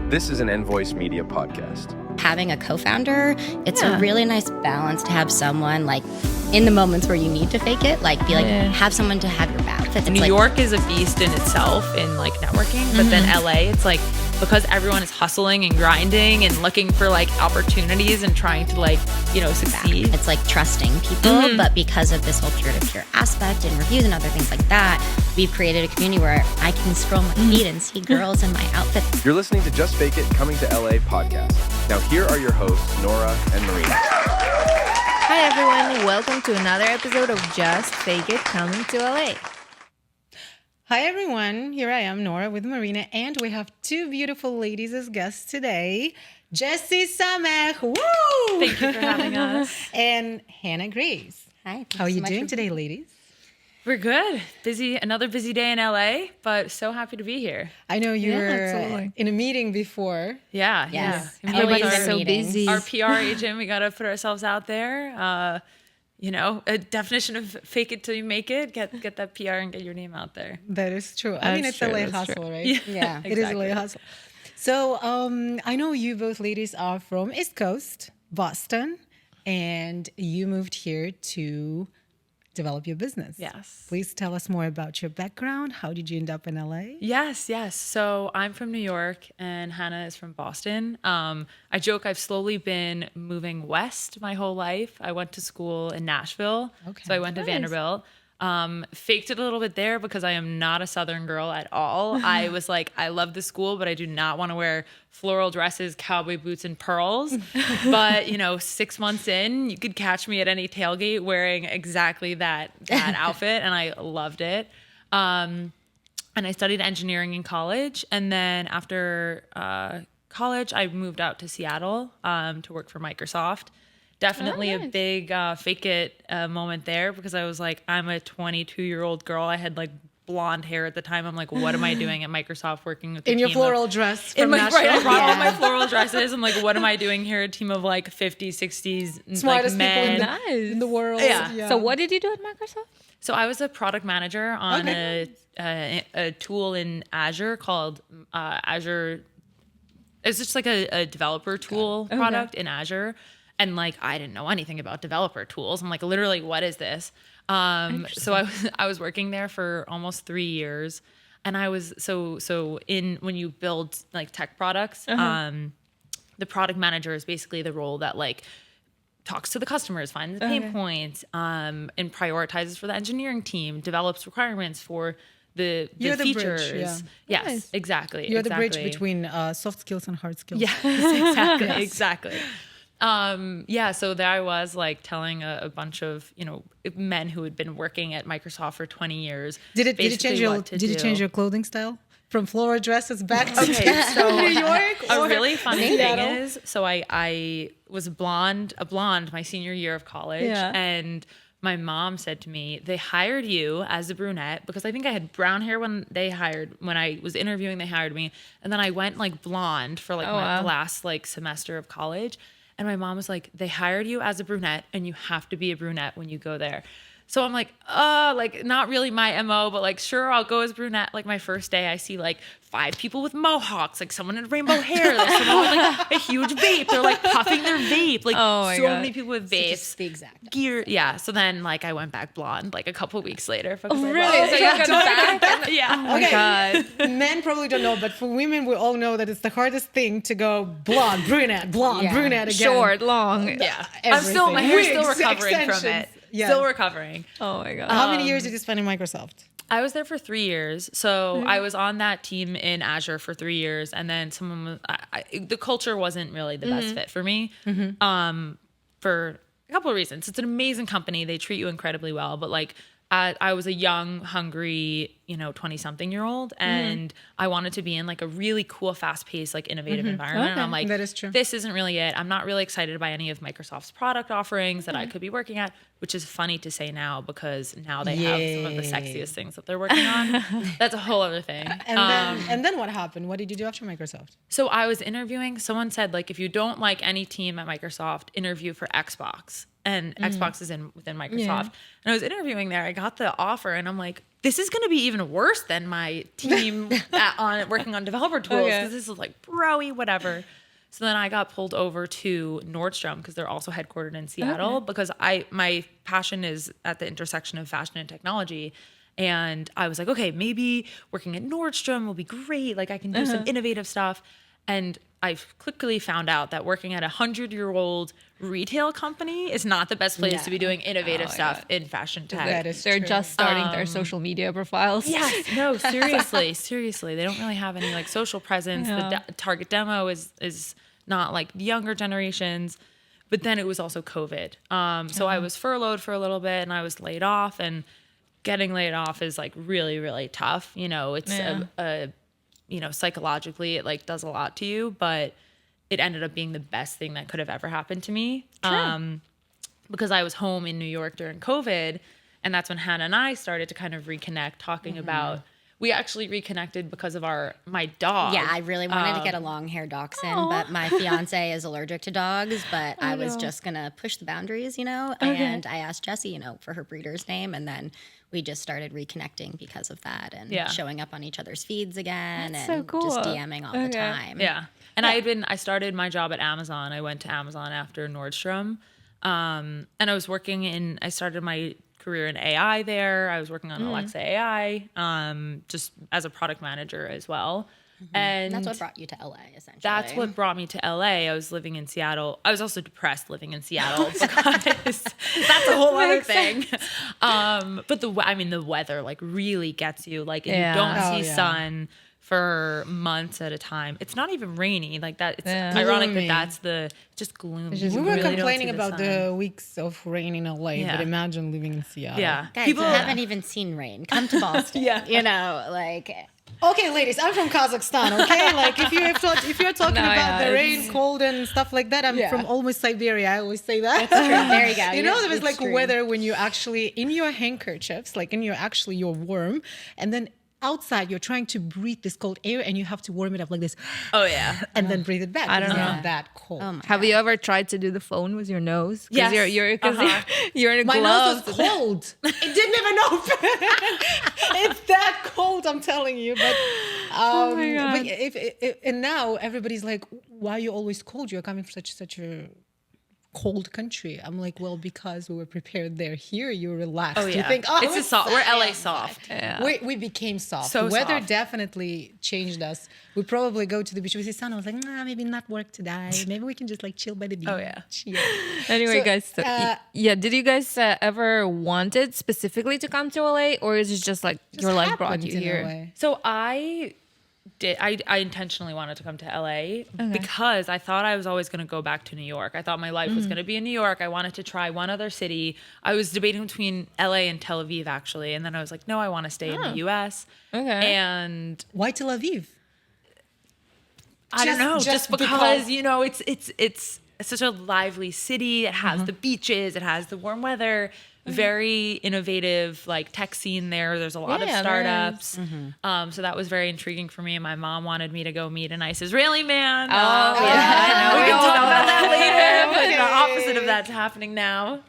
This is an Envoice Media podcast. Having a co-founder, it's a really nice balance to have someone like in the moments where you need to fake it, like be like, have someone to have your back. New York is a beast in itself in like networking, but then LA, it's like, because everyone is hustling and grinding and looking for like opportunities and trying to like, you know, succeed. It's like trusting people, but because of this whole peer-to-peer aspect and reviews and other things like that, we've created a community where I can scroll my feed and see girls in my outfits. You're listening to Just Fake It Coming to LA podcast. Now here are your hosts, Nora and Marina. Hi everyone, welcome to another episode of Just Fake It Coming to LA. Hi everyone, here I am, Nora with Marina, and we have two beautiful ladies as guests today. Jessie, Somekh, woo! Thank you for having us. And Hannah Grace. Hi. How are you doing today, ladies? We're good. Busy, another busy day in LA, but so happy to be here. I know you were absolutely. in a meeting before. Yeah. Yes. Yeah. Always Everybody's in so meetings. busy. Our PR agent, we got to put ourselves out there. You know, a definition of fake it till you make it. Get that PR and get your name out there. That is true. I mean, it's true, LA that's hustle, true. right? Yeah. It is LA hustle. So I know you both ladies are from East Coast, Boston, and you moved here to develop your business. Yes. Please tell us more about your background. How did you end up in LA? Yes. So I'm from New York and Hannah is from Boston. I joke I've slowly been moving west my whole life. I went to school in Nashville. Okay. So I went to Vanderbilt. Faked it a little bit there because I am not a Southern girl at all. I was like, I love the school, but I do not want to wear floral dresses, cowboy boots, and pearls. But, you know, 6 months in, you could catch me at any tailgate wearing exactly that outfit, and I loved it. And I studied engineering in college. And then after college, I moved out to Seattle to work for Microsoft. Definitely a big fake it moment there because I was like, I'm a 22-year-old girl. I had like blonde hair at the time. I'm like, what am I doing at Microsoft working with a In your team floral of, dress in from my, Nashville. right, I brought all my floral dresses. I'm like, what am I doing here? A team of like 50s, 60s, Smartest like people men. in the world. Yeah. So what did you do at Microsoft? So I was a product manager on a tool in Azure called Azure. It's just like a developer tool product in Azure. And like, I didn't know anything about developer tools. I'm like, literally, what is this? So I was working there for almost 3 years. And I was, when you build like tech products, the product manager is basically the role that like talks to the customers, finds the pain points, and prioritizes for the engineering team, develops requirements for the You're the features. bridge, yeah. Yes, Nice. exactly. You're the bridge between soft skills and hard skills. Yes, exactly. So there I was like telling a bunch of, you know, men who had been working at Microsoft for 20 years. Did it change your clothing style from floral dresses back to New York? A really funny thing is, so I was a blonde my senior year of college, and my mom said to me, they hired you as a brunette because I think I had brown hair when I was interviewing, they hired me. And then I went like blonde for like my last like semester of college. And my mom was like, they hired you as a brunette and you have to be a brunette when you go there. So I'm like, like not really my MO, but like, sure, I'll go as brunette. Like my first day, I see like 5 people with mohawks, like someone in rainbow hair, like someone with like a huge vape. They're like puffing their vape. Like many people with vapes. Just the exact Gear. Yeah. So then like I went back blonde like a couple weeks later. Because really? So you got back? Yeah. Oh my God. Men probably don't know, but for women, we all know that it's the hardest thing to go blonde, brunette, brunette again. Short, long. Yeah. Everything. My hair's still Wigs, recovering from extensions. it. Yeah. Still recovering. Oh my God. How many years did you spend in Microsoft? I was there for 3 years. So I was on that team in Azure for 3 years. And then the culture wasn't really the best fit for me for a couple of reasons. It's an amazing company. They treat you incredibly well. But like I was a young, hungry, 20-something-year-old, and I wanted to be in like a really cool, fast-paced, like innovative environment. And I'm like, that is true. This isn't really it. I'm not really excited by any of Microsoft's product offerings that I could be working at, which is funny to say now because now they have some of the sexiest things that they're working on. That's a whole other thing. And then what happened? What did you do after Microsoft? So I was interviewing. Someone said, like, if you don't like any team at Microsoft, interview for Xbox. And Xbox is within Microsoft. And I was interviewing there. I got the offer, and I'm like, this is going to be even worse than my team working on developer tools because this is like bro-y, whatever. So then I got pulled over to Nordstrom because they're also headquartered in Seattle because my passion is at the intersection of fashion and technology. And I was like, okay, maybe working at Nordstrom will be great. Like I can do some innovative stuff. And I quickly found out that working at a 100-year-old retail company is not the best place to be doing innovative stuff in fashion tech. That is They're true. just starting their social media profiles. Yes, no, seriously. They don't really have any like social presence. The target demo is not like the younger generations. But then it was also COVID. So I was furloughed for a little bit and I was laid off, and getting laid off is like really, really tough. You know, it's psychologically it like does a lot to you, but it ended up being the best thing that could have ever happened to me. Because I was home in New York during COVID, and that's when Hannah and I started to kind of reconnect, talking about, we actually reconnected because of my dog. Yeah, I really wanted to get a long-haired dachshund, but my fiance is allergic to dogs, but I was just going to push the boundaries, and I asked Jessie, for her breeder's name, and then we just started reconnecting because of that and showing up on each other's feeds again. That's and so cool. just DMing all the time. Yeah. And I started my job at Amazon. I went to Amazon after Nordstrom. And I started my career in AI there. I was working on Alexa AI, just as a product manager as well. And that's what brought you to LA, essentially. That's what brought me to LA. I was living in Seattle. I was also depressed living in Seattle because that's a whole other thing. But the weather like really gets you. Like if you don't see sun for months at a time. It's not even rainy like that. It's ironic that that's the just gloomy. We were complaining about the weeks of rain in LA, but imagine living in Seattle. Yeah. Guys, people haven't even seen rain. Come to Boston. Okay, ladies, I'm from Kazakhstan, okay? Like, if you're talking about the rain, cold, and stuff like that, I'm from almost Siberia. I always say that. That's true. There you go. There was like weather when you actually, in your handkerchiefs, like you're warm, and then outside you're trying to breathe this cold air and you have to warm it up like this. Oh, yeah. And then breathe it back. I don't know. Not that cold. Have you ever tried to do the phone with your nose? Yes. You're in a My glove. nose was cold. It didn't even open. It's that cold, I'm telling you. But, oh my God. but and now everybody's like, why are you always cold? You're coming from such a cold country. I'm like, well, because we were prepared there. Here, you're relaxed. Oh, yeah. You think, it's a soft. We're LA soft. Yeah. We became soft. So the weather soft. definitely changed us. We probably go to the beach with the sun. I was like, maybe not work today. Maybe we can just like chill by the beach. Oh, yeah. Anyway, So, guys, did you guys ever wanted specifically to come to LA, or is it just like your life brought you here? So I intentionally wanted to come to LA because I thought I was always going to go back to New York. I thought my life was going to be in New York. I wanted to try one other city. I was debating between LA and Tel Aviv, actually. And then I was like, no, I want to stay in the US. Okay. And why Tel Aviv? I don't know, just because it's such a lively city. It has the beaches, it has the warm weather, very innovative like tech scene there. There's a lot of startups. So that was very intriguing for me. And my mom wanted me to go meet a nice Israeli man. I know. We can talk about that later. But the opposite of that's happening now.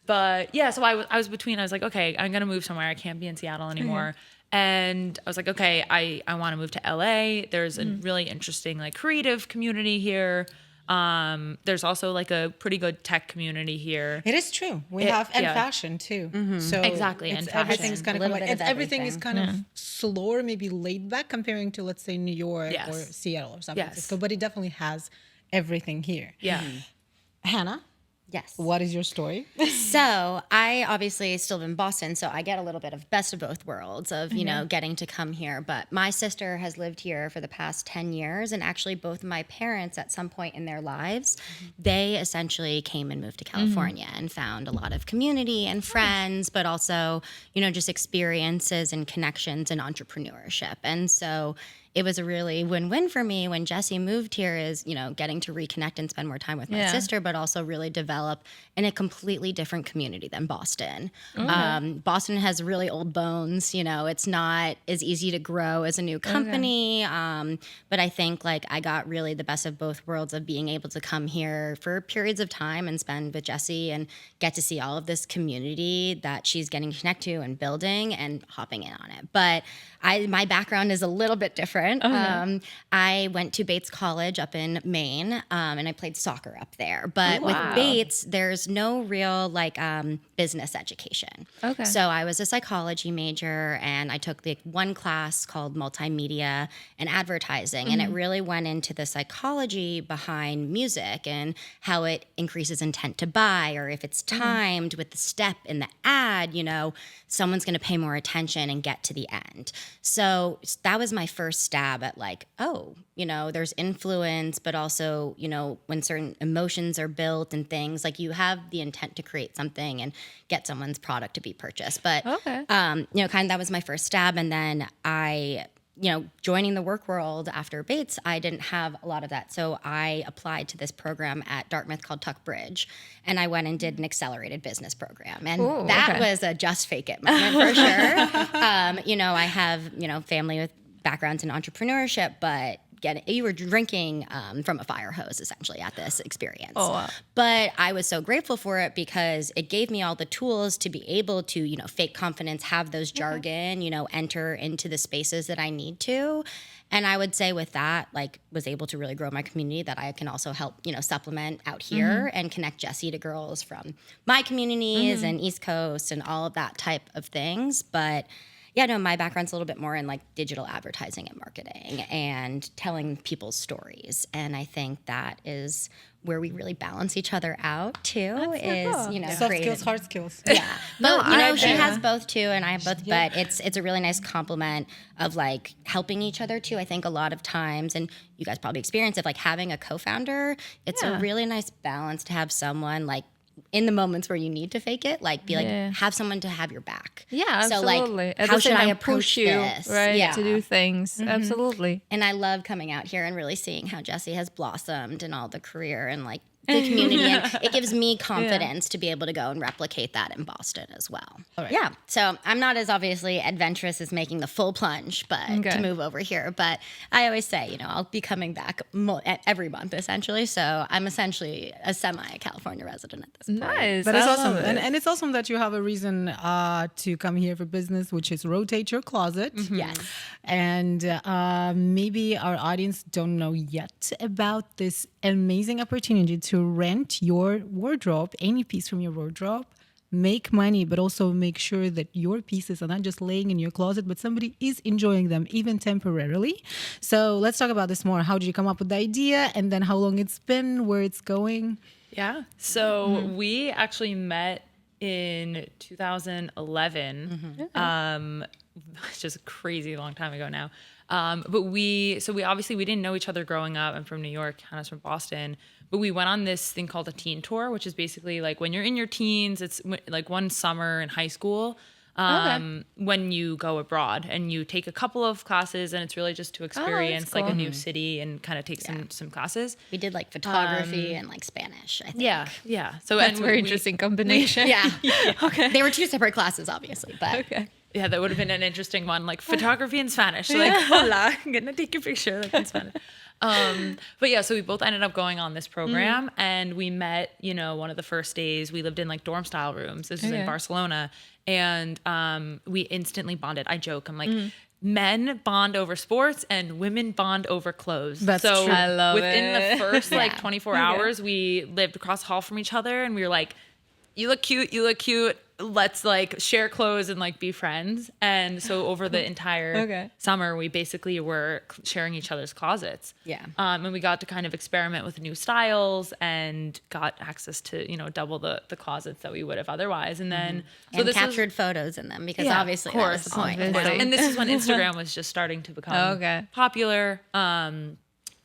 But yeah, so I was between, I was like, okay, I'm going to move somewhere. I can't be in Seattle anymore. And I was like, okay, I want to move to LA. There's a really interesting like creative community here. There's also like a pretty good tech community here. It is true. We have fashion too. So Exactly, and fashion. everything's kind A of little bit of everything is everything. kind of slower, maybe laid back comparing to let's say New York or Seattle or San Francisco. But it definitely has everything here. Yeah. Hannah, Yes. what is your story? So I obviously still live in Boston, so I get a little bit of best of both worlds of, getting to come here. But my sister has lived here for the past 10 years. And actually both of my parents at some point in their lives, they essentially came and moved to California and found a lot of community and friends, but also, just experiences and connections and entrepreneurship. And so it was a really win-win for me when Jessie moved here is, getting to reconnect and spend more time with my Yeah. sister, but also really develop in a completely different community than Boston. Boston has really old bones, it's not as easy to grow as a new company. But I think like I got really the best of both worlds of being able to come here for periods of time and spend with Jessie and get to see all of this community that she's getting to connect to and building and hopping in on it. But my background is a little bit different. I went to Bates College up in Maine, and I played soccer up there. But with Bates, there's no real business education. Okay. So I was a psychology major, and I took the one class called multimedia and advertising, and it really went into the psychology behind music and how it increases intent to buy, or if it's timed with the step in the ad, someone's going to pay more attention and get to the end. So that was my first stab at there's influence, but also, when certain emotions are built and things, like you have the intent to create something and get someone's product to be purchased. But, that was my first stab. And then joining the work world after Bates, I didn't have a lot of that. So I applied to this program at Dartmouth called Tuck Bridge, and I went and did an accelerated business program. And that was a just fake it moment for sure. I have, family with backgrounds in entrepreneurship, but you were drinking from a fire hose essentially at this experience. Oh, wow. But I was so grateful for it because it gave me all the tools to be able to, fake confidence, have those jargon, enter into the spaces that I need to. And I would say with that, was able to really grow my community that I can also help, supplement out here and connect Jessie to girls from my communities and East Coast and all of that type of things. But my background's a little bit more in digital advertising and marketing and telling people's stories. And I think that is where we really balance each other out too. Soft skills, hard skills. Yeah. But she has both too, and I have both. Yeah. But it's a really nice complement of helping each other too. I think a lot of times, and you guys probably experience it, having a co-founder, it's a really nice balance to have someone in the moments where you need to fake it, have someone to have your back. Yeah, absolutely. So how should I approach you, this? Right, Yeah. to do things. Absolutely. And I love coming out here and really seeing how Jessie has blossomed in all the career and the community. And it gives me confidence to be able to go and replicate that in Boston as well. Right. Yeah. So I'm not as obviously adventurous as making the full plunge, but to move over here. But I always say, I'll be coming back every month essentially. So I'm essentially a semi-California resident at this point. Nice. But it's awesome. And it's awesome that you have a reason to come here for business, which is rotate your closet. Yes. And maybe our audience don't know yet about this amazing opportunity to rent your wardrobe, any piece from your wardrobe, make money, but also make sure that your pieces are not just laying in your closet, but somebody is enjoying them, even temporarily. So let's talk about this more. How did you come up with the idea? And then how long it's been, where it's going? Yeah. So we actually met in 2011. It's just a crazy long time ago now. But we obviously we didn't know each other growing up. I'm from New York, Hannah's from Boston. But we went on this thing called a teen tour, which is basically when you're in your teens, it's one summer in high school when you go abroad and you take a couple of classes, and it's really just to experience cool. a new city and kind of take some classes. We did photography and Spanish, I think. Yeah. So that's a very interesting combination. Okay. They were two separate classes, obviously, but okay. Yeah, that would have been an interesting one, photography and Spanish. So hola, I'm gonna take your picture in Spanish. But yeah, so we both ended up going on this program, and we met, one of the first days. We lived in dorm style rooms. This was in Barcelona, and we instantly bonded. I joke, I'm men bond over sports and women bond over clothes. That's so true. I love within it. the first 24 hours, we lived across the hall from each other, and we were like, you look cute. Let's share clothes and be friends. And so over the entire summer, we basically were sharing each other's closets. Yeah. And we got to kind of experiment with new styles and got access to, double the closets that we would have otherwise. And then captured photos in them because obviously that was the point. And this is when Instagram was just starting to become popular.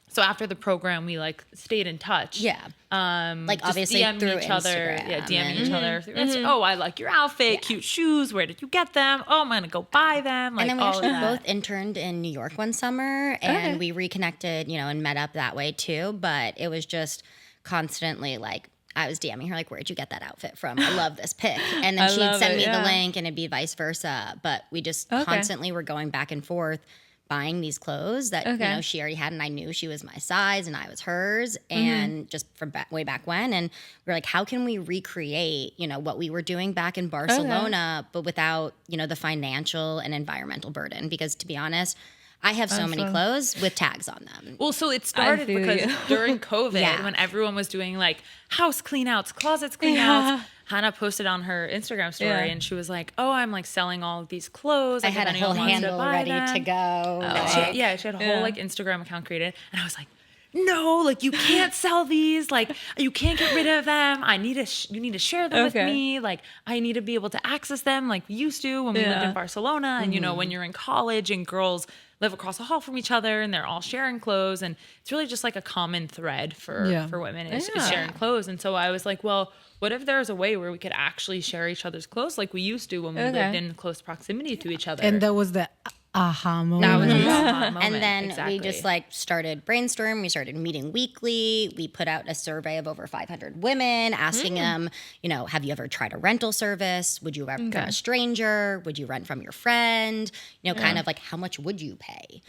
So after the program, we like stayed in touch. Yeah. Like just obviously DM'd through each other. Instagram Yeah, DMing each and- other. through Insta- Oh, I like your outfit, cute shoes. Where did you get them? Oh, I'm gonna go buy them. Like And then we all actually of that. both interned in New York one summer, and we reconnected, and met up that way too. But it was just constantly like I was DMing her like, "Where'd you get that outfit from? I love this pic." And then I she'd love send it, me the yeah. link, and it'd be vice versa. But we just constantly were going back and forth, buying these clothes that she already had, and I knew she was my size and I was hers, and just from way back when. And we're like, how can we recreate what we were doing back in Barcelona, but without the financial and environmental burden? Because to be honest, I have so many clothes with tags on them. Well, so it started feel because you. during COVID, Yeah. when everyone was doing like house clean outs, closets clean outs, Hannah posted on her Instagram story and she was like, "Oh, I'm like selling all of these clothes. I Like, had if a whole anyone wants handle buy ready them." to go. Like, She had a whole like Instagram account created, and I was like, "No, like you can't sell these. Like you can't get rid of them. I need to. You need to share them with me. Like I need to be able to access them like we used to when we lived in Barcelona. And when you're in college and girls live across the hall from each other and they're all sharing clothes, and it's really just like a common thread for women is sharing clothes. And so I was like, well, what if there's a way where we could actually share each other's clothes like we used to when we lived in close proximity to each other? And that was the aha moment. That was the aha moment. And then Exactly. we just like started brainstorming. We started meeting weekly. We put out a survey of over 500 women, asking them, have you ever tried a rental service? Would you rent from a stranger? Would you rent from your friend? Kind of like how much would you pay?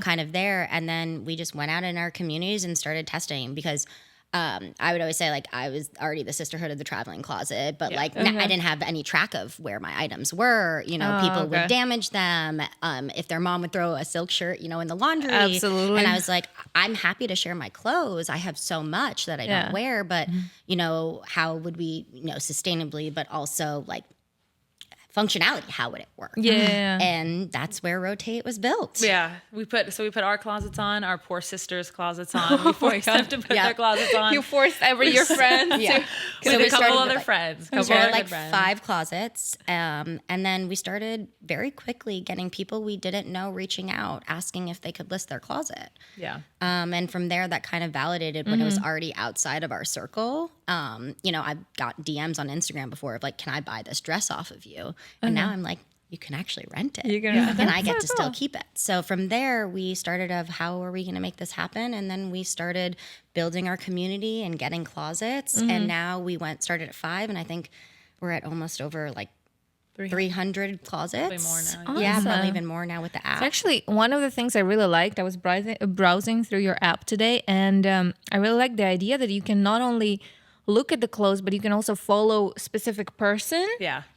Kind of there. And then we just went out in our communities and started testing because I would always say like I was already the sisterhood of the traveling closet, but I didn't have any track of where my items were. People would damage them. If their mom would throw a silk shirt, in the laundry. Absolutely. And I was like, I'm happy to share my clothes. I have so much that I don't wear, but how would we, sustainably, but also like functionality, how would it work? Yeah. And that's where Rotate was built. Yeah, we put our closets on, our poor sisters' closets on. We forced them to put their closets on. You forced your friends to. So with a couple started other with, friends. We started like 5 closets, and then we started very quickly getting people we didn't know reaching out, asking if they could list their closet. Yeah. And from there, that kind of validated when it was already outside of our circle. I've got DMs on Instagram before of like, can I buy this dress off of you? And now I'm like, you can actually rent it. You can rent it. And I get That's to so still cool. keep it. So from there, we started of how are we going to make this happen? And then we started building our community and getting closets. And now we started at 5, and I think we're at almost over like 300 closets. Probably more now, Yeah, Awesome. probably even more now with the app. It's actually one of the things I really liked. I was browsing through your app today, and I really like the idea that you can not only look at the clothes, but you can also follow a specific person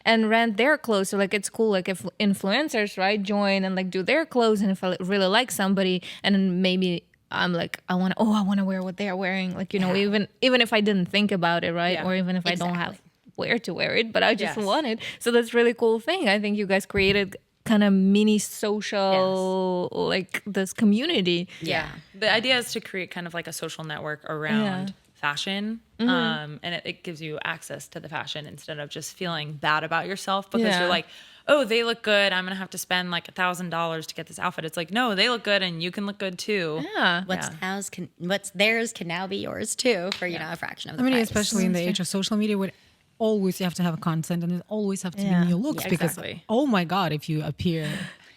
and rent their clothes. So like it's cool, like if influencers, right, join and like do their clothes, and if I really like somebody, and then maybe I'm like, I want to wear what they're wearing. Like, even if I didn't think about it, right? Or even if I don't have where to wear it, but I just want it. So that's a really cool thing. I think you guys created kind of mini social, like this community. Yeah. The idea is to create kind of like a social network around fashion. And it gives you access to the fashion instead of just feeling bad about yourself because you're like, oh, they look good. I'm going to have to spend like $1,000 to get this outfit. It's like, no, they look good and you can look good too. Yeah. What's theirs can now be yours too for, a fraction of the price. Especially in the age of social media where always you have to have a content and it always have to be new looks because, oh my God, if you appear...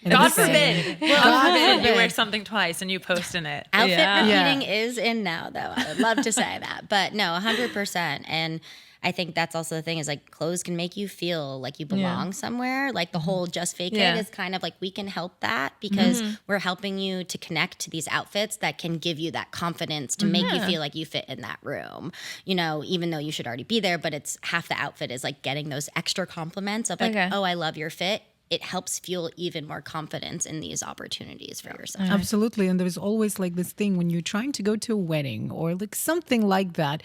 God forbid. God forbid you wear something twice and you post in it. Outfit repeating is in now, though. I would love to say that. But no, 100%. And I think that's also the thing is like clothes can make you feel like you belong somewhere. Like the whole just fake it is kind of like we can help that because we're helping you to connect to these outfits that can give you that confidence to make you feel like you fit in that room. Even though you should already be there, but it's half the outfit is like getting those extra compliments of like, oh, I love your fit. It helps fuel even more confidence in these opportunities for yourself. Absolutely. And there's always like this thing when you're trying to go to a wedding or like something like that,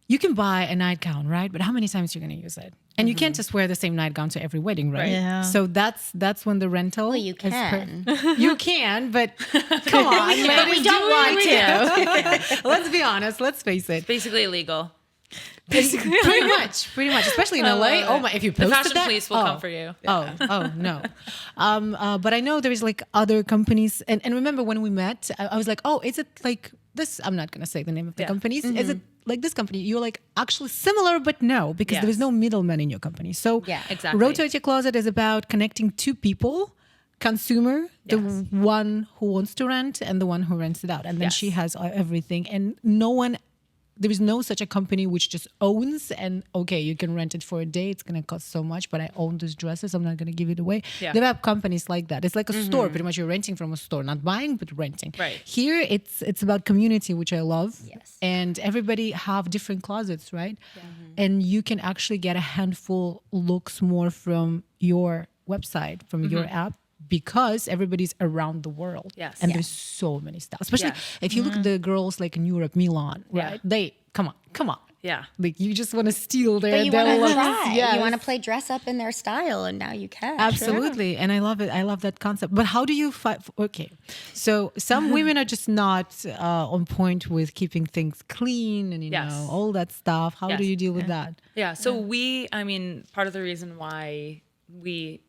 you can buy a nightgown, right? But how many times you're going to use it? And you can't just wear the same nightgown to every wedding, right? Yeah. So that's when the rental. Well, you can. You can, but come on, ladies, we don't want to. Let's be honest. Let's face it. Basically illegal. basically. Pretty much, especially in LA. Oh my! If you The posted fashion that, police will come for you. Oh no. But I know there's like other companies, and remember when we met, I was like, oh, is it like this? I'm not gonna say the name of the companies. Is it like this company? You're like actually similar, but no, because there is no middleman in your company. So exactly. Rotate Your Closet is about connecting two people. Consumer, the one who wants to rent and the one who rents it out, and then she has everything, and there is no such a company which just owns and okay, you can rent it for a day, it's going to cost so much, but I own these dresses, I'm not going to give it away. There are companies like that. It's like a store, pretty much. You're renting from a store, not buying but renting. Right here it's about community, which I love. And everybody have different closets, right? And you can actually get a handful looks more from your website, from your app, because everybody's around the world. And there's so many styles. Especially if you look at the girls like in Europe, Milan, right? They come on. Like you just want to steal their But you want to looks. try. You want to play dress up in their style, and now you can. Absolutely. And I love it. I love that concept. But how do you fight? Okay. So some women are just not on point with keeping things clean and, you know, all that stuff. How do you deal with that? So part of the reason why we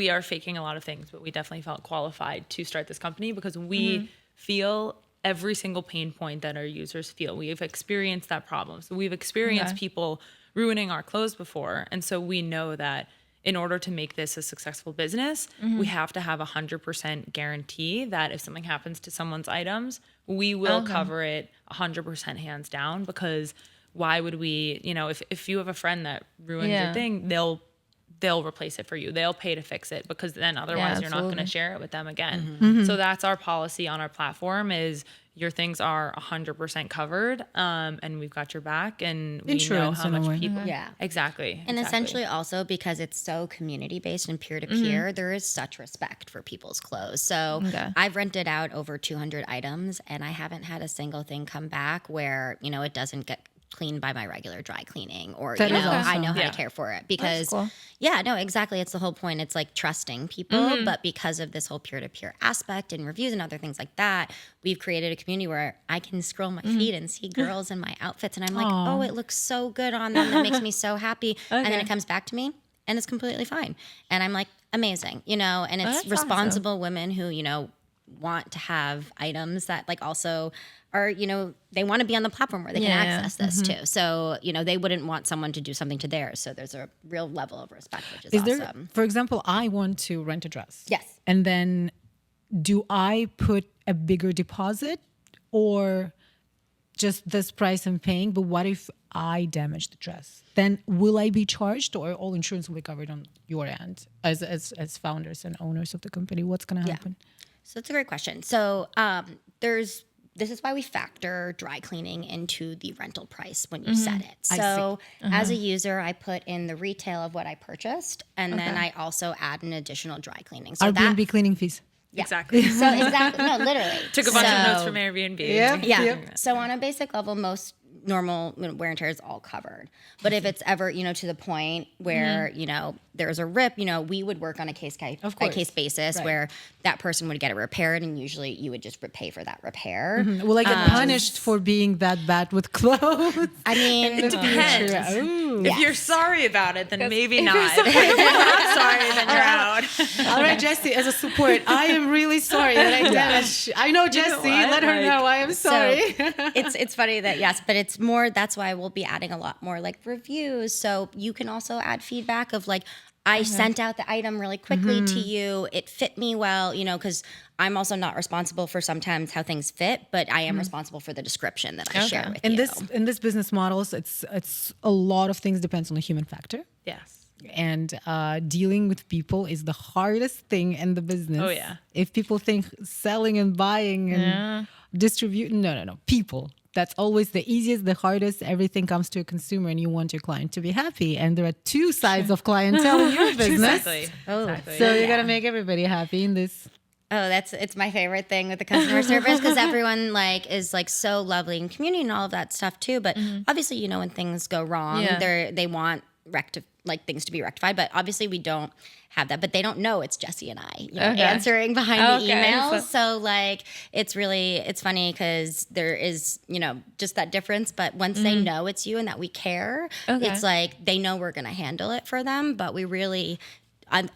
are faking a lot of things, but we definitely felt qualified to start this company because we feel every single pain point that our users feel. We've experienced that problem. So we've experienced people ruining our clothes before. And so we know that in order to make this a successful business, we have to have 100% guarantee that if something happens to someone's items, we will cover it 100% hands down, because why would we, if you have a friend that ruins your thing, they'll replace it for you. They'll pay to fix it, because then otherwise you're not going to share it with them again. So that's our policy on our platform is your things are 100% covered, and we've got your back, and we know how much people. Exactly. And essentially also because it's so community based and peer to peer, there is such respect for people's clothes. So I've rented out over 200 items, and I haven't had a single thing come back where, it doesn't get cleaned by my regular dry cleaning, or That is awesome. I know how to care for it, because exactly, it's the whole point. It's like trusting people, but because of this whole peer-to-peer aspect and reviews and other things like that, we've created a community where I can scroll my feed and see girls in my outfits, and I'm like, oh, it looks so good on them, that makes me so happy. And then it comes back to me and it's completely fine, and I'm like, amazing, and it's responsible women who want to have items that like also are, they want to be on the platform where they can access this too. So, they wouldn't want someone to do something to theirs. So there's a real level of respect, which is awesome. There, for example, I want to rent a dress. Yes. And then do I put a bigger deposit or just this price I'm paying? But what if I damage the dress? Then will I be charged, or all insurance will be covered on your end as founders and owners of the company? What's going to happen? So that's a great question. So this is why we factor dry cleaning into the rental price when you set it. So as a user, I put in the retail of what I purchased, and then I also add an additional dry cleaning. So Airbnb cleaning fees. Exactly. So no, literally. Took a bunch of notes from Airbnb. So on a basic level, most normal wear and tear is all covered. But if it's ever, to the point where, there's a rip, we would work on a case by case basis where that person would get it repaired, and usually you would just pay for that repair. Will I get punished for being that bad with clothes? I mean, it depends. If you're sorry about it, then maybe not. If you're not sorry, then you're out. All right, Jessie, as a support, I am really sorry that I damaged. I know Jessie. Let her know I am sorry. So it's funny that but it's more. That's why we'll be adding a lot more like reviews. So you can also add feedback of like, I sent out the item really quickly to you. It fit me well, because I'm also not responsible for sometimes how things fit, but I am responsible for the description that I share with you. In this business models, it's a lot of things depends on the human factor. Yes. And dealing with people is the hardest thing in the business. Oh yeah. If people think selling and buying and distributing, no, people. That's always the easiest, the hardest. Everything comes to a consumer, and you want your client to be happy. And there are two sides of clientele in your business. Exactly. So you got to make everybody happy in this. Oh, it's my favorite thing with the customer service, because everyone is so lovely and community and all of that stuff too. But obviously, when things go wrong, they want things to be rectified. But obviously we don't have that, but they don't know it's Jessie and I answering behind the emails. So like, it's funny because there is, just that difference. But once they know it's you and that we care, it's like, they know we're going to handle it for them. But we really,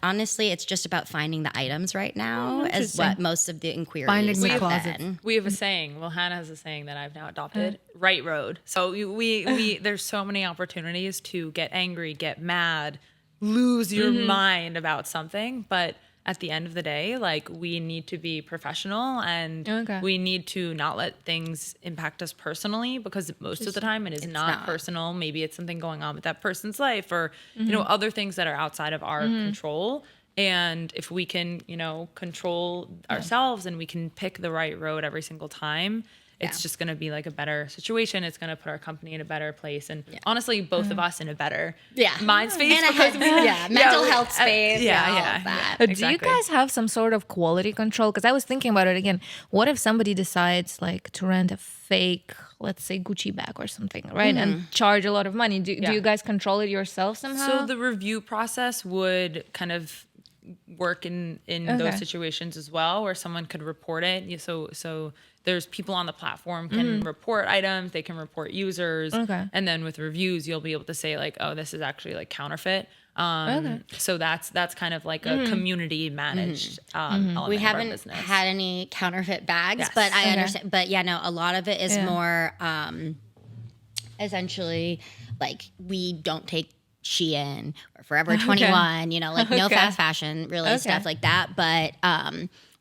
honestly, it's just about finding the items right now, as what most of the inquiries have been. We have a saying. Well, Hannah has a saying that I've now adopted: right road. So we there's so many opportunities to get angry, get mad, lose your mind about something, but at the end of the day, like, we need to be professional, and we need to not let things impact us personally, because most of the time it's not personal. Maybe it's something going on with that person's life, or other things that are outside of our control. And if we can, control ourselves, and we can pick the right road every single time, it's just going to be like a better situation. It's going to put our company in a better place, and honestly, both of us in a better mind space, and mental health space. Exactly. Do you guys have some sort of quality control? Because I was thinking about it again. What if somebody decides like to rent a fake, let's say, Gucci bag or something, right, and charge a lot of money? Do you guys control it yourself somehow? So the review process would kind of work in those situations as well, where someone could report it. So there's people on the platform can report items, they can report users, and then with reviews you'll be able to say like, oh, this is actually like counterfeit. So that's kind of like a community managed element. We haven't had any counterfeit bags, but I understand. But a lot of it is more essentially like, we don't take Shein or Forever 21, no fast fashion, really stuff like that. But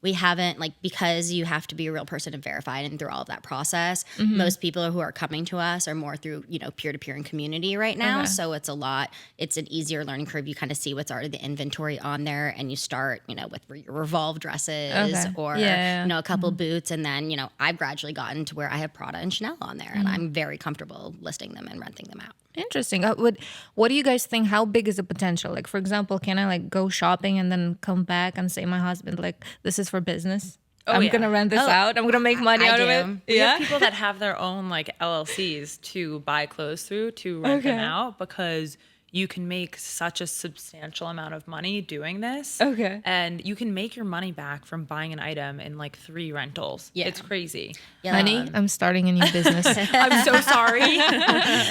we haven't, like, because you have to be a real person and verified, and through all of that process, most people who are coming to us are more through, peer-to-peer and community right now. So it's an easier learning curve. You kind of see what's already the inventory on there, and you start, with your Revolve dresses or, a couple boots. And then, I've gradually gotten to where I have Prada and Chanel on there, and I'm very comfortable listing them and renting them out. Interesting. What do you guys think? How big is the potential? Like, for example, can I like go shopping and then come back and say my husband, like, this is for business? I'm gonna rent this out. I'm gonna make money out of it. We have people that have their own like LLCs to buy clothes through, to rent them out, because you can make such a substantial amount of money doing this. And you can make your money back from buying an item in like 3 rentals. It's crazy. Honey, I'm starting a new business. I'm so sorry.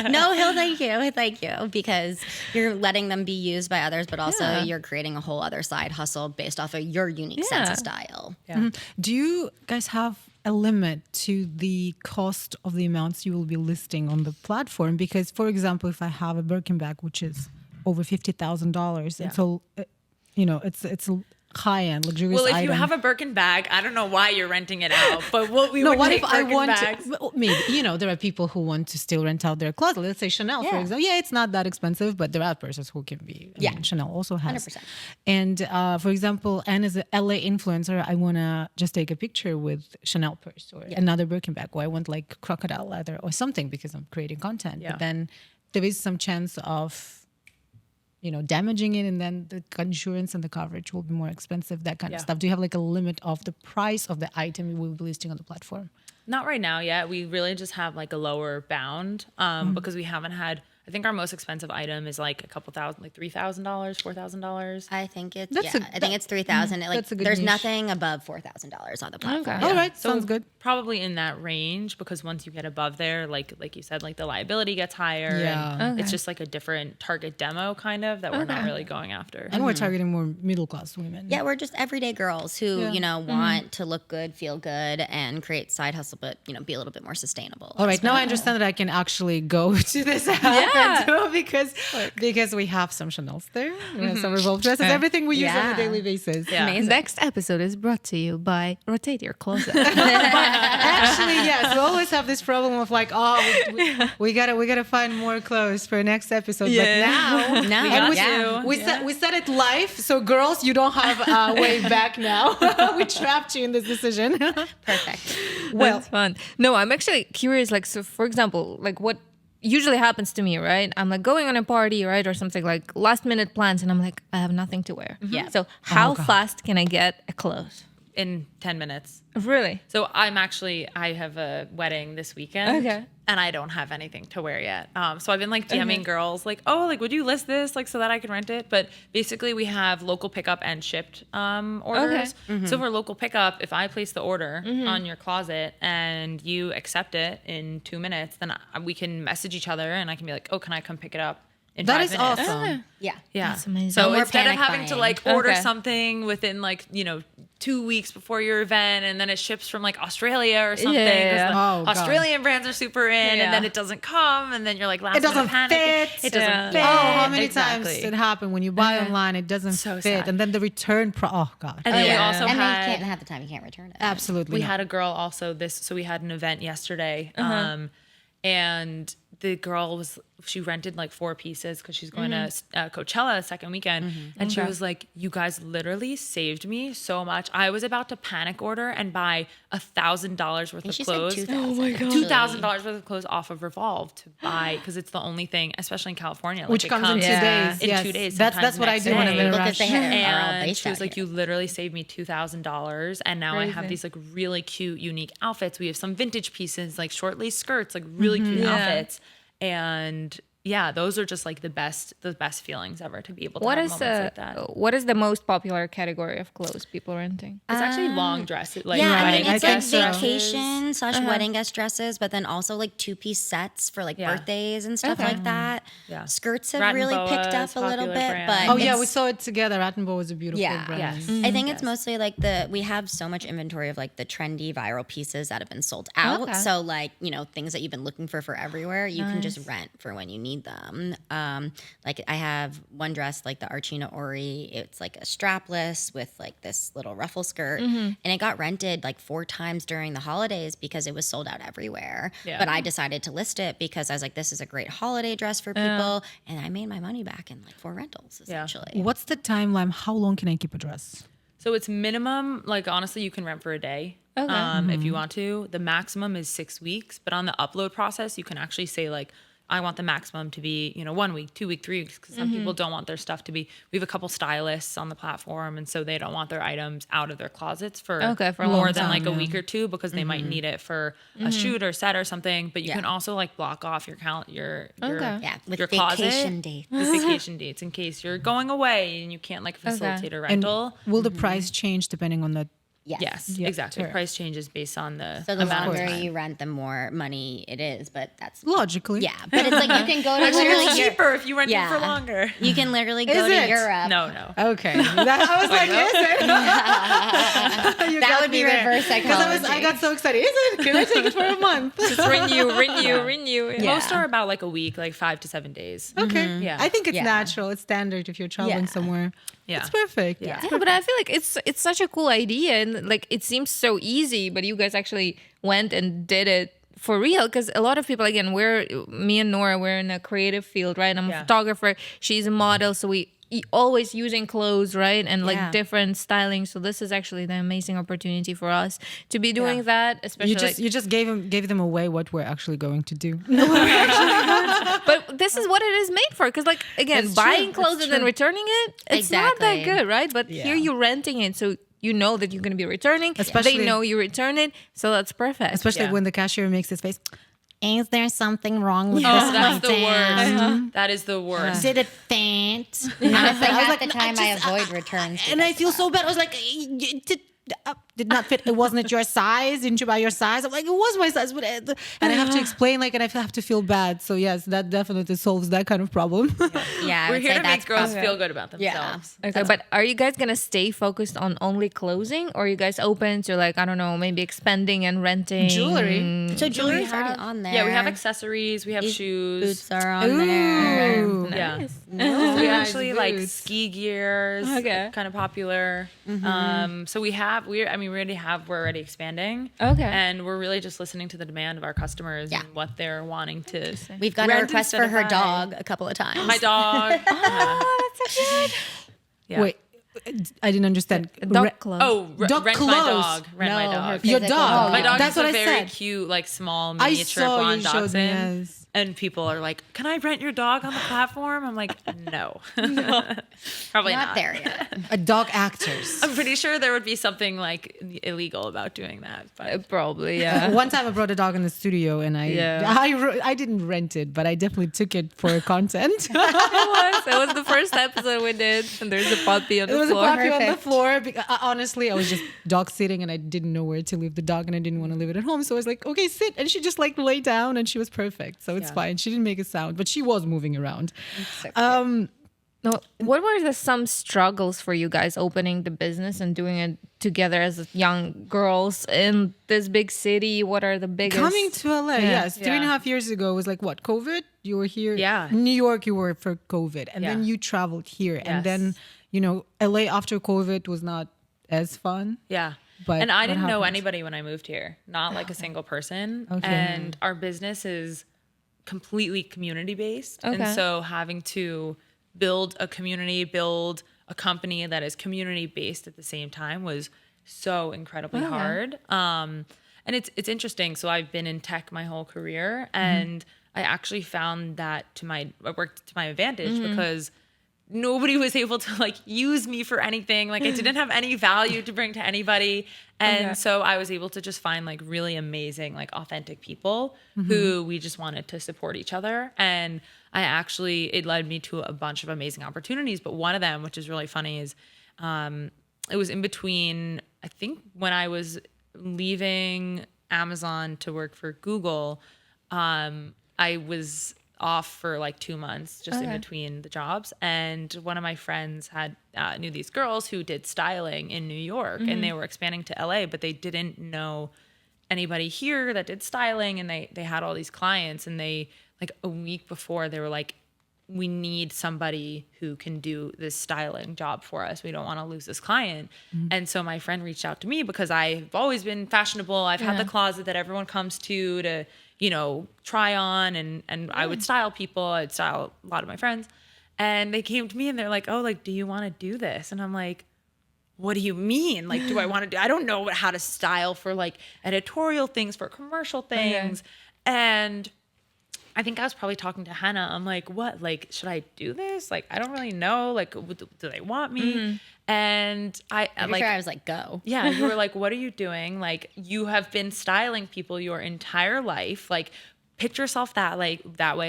No, thank you, because you're letting them be used by others, but also you're creating a whole other side hustle based off of your unique sense of style. Do you guys have a limit to the cost of the amounts you will be listing on the platform? Because, for example, if I have a Birkin bag, which is over $50,000, and so it's a high-end luxurious item. Well, if you have a Birkin bag, I don't know why you're renting it out, but what take Birkin bags? Maybe, there are people who want to still rent out their closet. Let's say Chanel, for example. Yeah, it's not that expensive, but there are persons who can be. Chanel also has. 100%. And for example, and as an LA influencer, I want to just take a picture with Chanel purse or another Birkin bag, or I want like crocodile leather or something, because I'm creating content. But then there is some chance of damaging it, and then the insurance and the coverage will be more expensive, that kind of stuff. Do you have like a limit of the price of the item you will be listing on the platform? Not right now yet. We really just have like a lower bound because we haven't had, I think our most expensive item is like a couple thousand, like $3,000, $4,000. I think it's I think it's $3,000. Like, there's nothing above $4,000 on the platform. All right, sounds good. Probably in that range, because once you get above there, like you said, like the liability gets higher. And it's just like a different target demo kind of that we're not really going after. And we're targeting more middle class women. Yeah, we're just everyday girls who want to look good, feel good, and create side hustle, but be a little bit more sustainable. All right, now I understand that I can actually go to this app because we have some Chanel's there, we have some Revolve dresses, everything we use on a daily basis. Amazing. Next episode is brought to you by Rotate Your Closet. Actually, yes, we always have this problem of like, we gotta find more clothes for next episode. But now we said it live, so girls, you don't have a way back now. We trapped you in this decision. Perfect. Well, that's fun. No, I'm actually curious. Like, so for example, like what usually happens to me, right? I'm like going on a party, right, or something, like last minute plans, and I'm like, I have nothing to wear. Yeah. So how fast can I get a clothes? in 10 minutes. Really? So I have a wedding this weekend. Okay. And I don't have anything to wear yet. So I've been like DMing girls like, oh, like, would you list this like so that I can rent it? But basically we have local pickup and shipped orders. So for local pickup, if I place the order on your closet and you accept it in 2 minutes, then we can message each other and I can be like, oh, can I come pick it up in 5 minutes? That is awesome. Yeah. That's amazing. So No more instead of panic having to buying. like order something within like, 2 weeks before your event and then it ships from like Australia or something. 'cause the Oh, God. Australian brands are super in and then it doesn't come and then you're like last It doesn't minute panic. fit. It doesn't fit. Oh, how many Exactly. times it happened when you buy online, it doesn't So fit, sad. and then the return. Oh God. And then we also And then you had can't have the time. You can't return it. Absolutely. we not. had a girl also so we had an event yesterday and the girl she rented like 4 pieces because she's going to Coachella second weekend. And she was like, you guys literally saved me so much. I was about to panic order and buy $1,000 worth of She clothes. said 2,000. Oh my God. $2,000 worth of clothes off of Revolve to buy because it's the only thing, especially in California. Which it comes in 2 days. In yes. 2 days. That's sometimes what I next do when I'm in a day. Because rush. they are all And based she was out like, here. you literally saved me $2,000. And now I have Crazy. these like really cute, unique outfits. We have some vintage pieces, like short lace skirts, like really cute outfits. And yeah, those are just like the best feelings ever to be able to What have is moments like that. what is the most popular category of clothes people renting? It's actually long dresses, like Yeah, I wedding mean, it's I like think so. vacation / wedding guest dresses, but then also like 2-piece sets for like birthdays and stuff like that. Yeah. Skirts have Rat and really Boa picked is up a little popular bit, brand. but Oh yeah, it's- we saw it together. Rattenbow was a beautiful Yeah. brand. Yes. I think it's mostly like we have so much inventory of like the trendy viral pieces that have been sold out. Okay. So like, things that you've been looking for everywhere, you can just rent for when you need them. Like I have one dress, like the Archina Ori, it's like a strapless with like this little ruffle skirt. And it got rented like 4 times during the holidays because it was sold out everywhere. Yeah. But I decided to list it because I was like, this is a great holiday dress for people. And I made my money back in like 4 rentals essentially. What's the timeline? How long can I keep a dress? So it's minimum, like honestly, you can rent for a day if you want to. The maximum is 6 weeks, but on the upload process, you can actually say like, I want the maximum to be, 1 week, 2 weeks, 3 weeks, because some people don't want their stuff to be. We have a couple stylists on the platform, and so they don't want their items out of their closets for a more long than like time, a week or two because they might need it for a shoot or set or something. But you can also like block off your Yeah, with your vacation closet dates. with vacation dates in case you're going away and you can't like facilitate a And rental. will the price change depending on the? Yes. Yes, exactly. sure. Price changes based on the So the amount of longer time. you rent, the more money it is. But that's Logically. yeah. But it's like you can go to Actually, literally it's cheaper if you rent it Yeah. for longer. You can literally go Is to it? Europe. No. Okay. I was like, is it? That would be reverse psychology. I got so excited. Is it? Can I take it for a month? Just renew. Yeah. Most are about like a week, like 5 to 7 days. Okay. Yeah. I think it's Yeah. natural. It's standard if you're traveling Yeah. somewhere. Yeah. It's perfect. Yeah. Yeah, but I feel like it's such a cool idea, and like it seems so easy, but you guys actually went and did it for real. Because a lot of people, again, me and Nora, we're in a creative field, right? I'm a photographer, she's a model, so we always using clothes, right? And like Yeah. different styling. So this is actually the amazing opportunity for us to be doing that, especially. You just gave them away what we're actually going to do. But this is what it is made for. Because like again, It's buying true, clothes it's and then true. returning it, it's not that Exactly. good, right? But here you're renting it, so you know that you're going to be returning. Especially- they know you return it, so that's perfect. Especially Yeah. when the cashier makes his face. Is there something wrong with Oh, this that's the item? worst. That is the worst. Did it faint? Honestly, I was half like, the no, time I just, avoid returns. And I feel so bad. I was like, did not fit. It wasn't your size. Didn't you buy your size? I'm like, it was my size, but and I have to explain, like, and I have to feel bad. So yes, that definitely solves that kind of problem. Yeah, I We're would here say to make that's girls probably- feel good about themselves. Okay, but are you guys gonna stay focused on only clothing, or are you guys open to like I don't know, maybe expanding and renting Jewelry. So jewelry's already on there. Yeah, we have accessories, we have shoes. Boots are on there. Ooh. Yeah. Nice We actually like boots. ski gears, Okay. kind of popular. So we're already expanding. Okay. And we're really just listening to the demand of our customers Yeah. and what they're wanting to. We've got a rent request instead for of her buy. dog a couple of times. My dog. Yeah. Wait, I didn't understand. dog clothes. Oh, Dog rent my clothes. dog. Rent my No, her dog. physical Your dog. dog. My dog That's is a what I very said. cute, like small I miniature saw blonde you showed me. dachshund. Yes. And people are like, can I rent your dog on the platform? I'm like, no. Probably not. Not there yet. A dog actors. I'm pretty sure there would be something like illegal about doing that. But Probably, yeah. One time I brought a dog in the studio and I didn't rent it, but I definitely took it for content. It was the first episode we did, and there's a puppy on the There was floor. a puppy on the floor. Honestly, I was just dog sitting and I didn't know where to leave the dog and I didn't want to leave it at home. So I was like, okay, sit. And she just like lay down and she was perfect. So it's fine. She didn't make a sound, but she was moving around. No, what were some struggles for you guys opening the business and doing it together as young girls in this big city? What are the biggest? Coming to LA, yes. 3.5 years ago was like what? COVID? You were here? Yeah. New York, you were for COVID. And then you traveled here. And then, LA after COVID was not as fun. yeah. But and I what didn't know happened? anybody when I moved here, not like a single person. Okay. And our business is completely community based. Okay. And so having to build a community, build a company that is community based at the same time was so incredibly hard. And it's interesting. So I've been in tech my whole career, and I actually found that it worked to my advantage because nobody was able to like use me for anything. Like I didn't have any value to bring to anybody. And so I was able to just find like really amazing, like authentic people who we just wanted to support each other. And it led me to a bunch of amazing opportunities. But one of them, which is really funny, is it was in between, I think when I was leaving Amazon to work for Google, I was off for like 2 months just in between the jobs, and one of my friends knew these girls who did styling in New York, and they were expanding to LA, but they didn't know anybody here that did styling, and they had all these clients, and they like a week before they were like, we need somebody who can do this styling job for us. We don't want to lose this client. And so my friend reached out to me because I've always been fashionable. I've had the closet that everyone comes to try on, and I would style people. I'd style a lot of my friends. And they came to me and they're like, oh, like, do you want to do this? And I'm like, what do you mean? Like, do I want to do? I don't know how to style for like editorial things, for commercial things. And I think I was probably talking to Hannah. I'm like, what? Like, should I do this? Like, I don't really know. Like, do they want me? And I was like, go. Yeah, you were like, what are you doing? Like, you have been styling people your entire life. Like, picture yourself that way.